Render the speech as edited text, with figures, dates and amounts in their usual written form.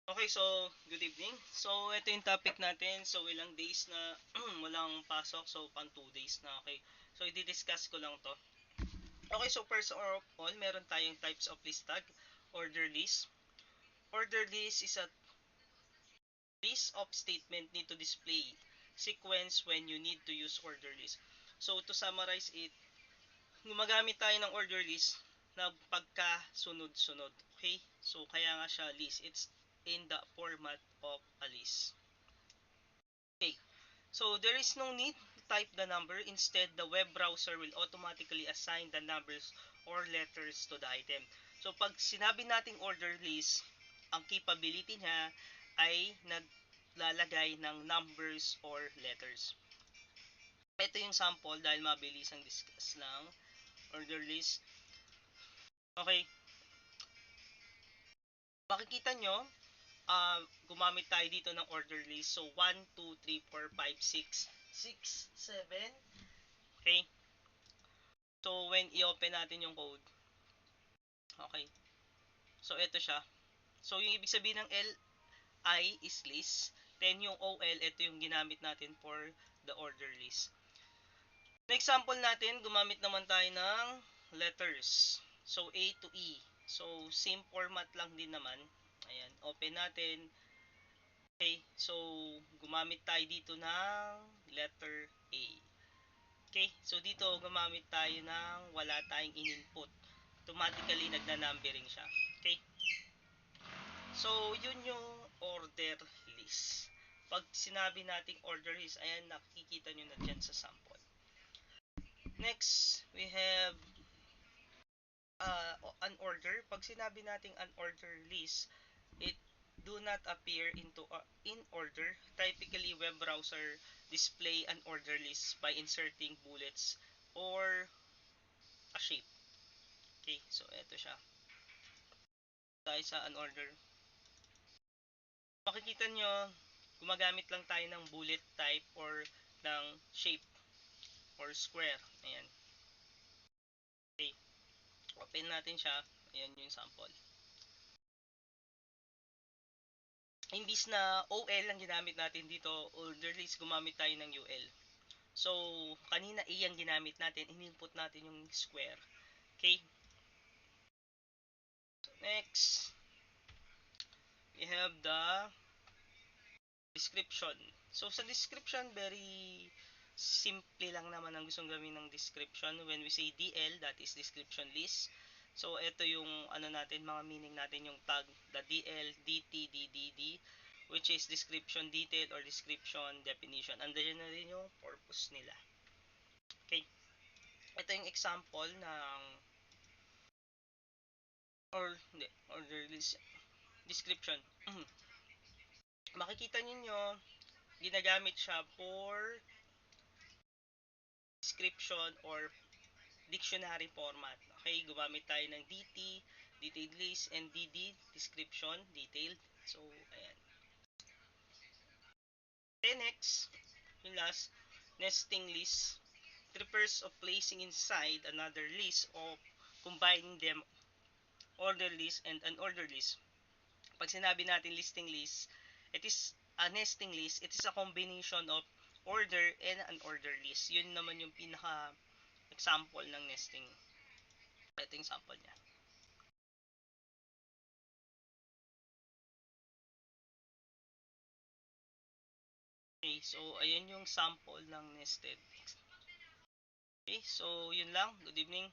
Okay, so good evening. So ito yung topic natin. So ilang days na walang pasok. So pang 2 days na. Okay. So i-discuss ko lang to. Okay, so first of all, meron tayong types of list tag. Order list. Order list is a list of statement need to display sequence when you need to use order list. So to summarize it, gumagamit tayo ng order list na pagka-sunod-sunod. Okay? So kaya nga siya list. It's in the format of a list. Okay. So there is no need to type the number. Instead, the web browser will automatically assign the numbers or letters to the item. So pag sinabi nating order list, ang capability niya ay naglalagay ng numbers or letters. Ito yung sample dahil mabilis ang discuss lang. Order list. Okay. Makikita nyo, gumamit tayo dito ng order list. So 1, 2, 3, 4, 5, 6, 6, 7. Okay. So, when i-open natin yung code, okay. So, ito siya. So, yung ibig sabihin ng LI is list. Then, yung OL, ito yung ginamit natin for the order list. Sa example natin, gumamit naman tayo ng letters. So, A to E. So, same format lang din naman. Ayan, open natin. Okay, so, gumamit tayo dito ng letter A. Okay, so dito gumamit tayo ng wala tayong in-input. Automatically nagna-numbering siya. Okay? So, yun yung order list. Pag sinabi nating order list, ayan, nakikita nyo na dyan sa sample. Next, we have an order. Pag sinabi nating an order list, it do not appear in order. Typically, web browser display an order list by inserting bullets or a shape. Okay, so eto siya. Tayo sa an order. Makikita nyo, gumagamit lang tayo ng bullet type or ng shape or square. Ayan. Okay. Open natin siya. Ayan yung sample. Imbis na OL ang ginamit natin dito, order list, gumamit tayo ng UL. So, kanina A ang ginamit natin, in-input natin yung square. Okay. So, next, we have the description. So, sa description, very simple lang naman ang gustong gawin ng description. When we say DL, that is description list. So, ito yung ano natin, mga meaning natin, yung tag, the DL, DT, DDD, which is description detail or description definition. Andiyan na rin yung purpose nila. Okay. Ito yung example ng order list description. Makikita niyo ginagamit siya for description or dictionary format. Okay, gumamit tayo ng DT, detailed list, and DD, description, detailed. So, ayan. Then next, yung last, nesting list. It refers of placing inside another list of combining them, order list and unordered list. Pag sinabi natin listing list, it is a nesting list. It is a combination of order and unordered list. Yun naman yung pinaka example ng nesting. Ito yung sample niya. Okay, so ayan yung sample ng nested. Okay, so yun lang. Good evening.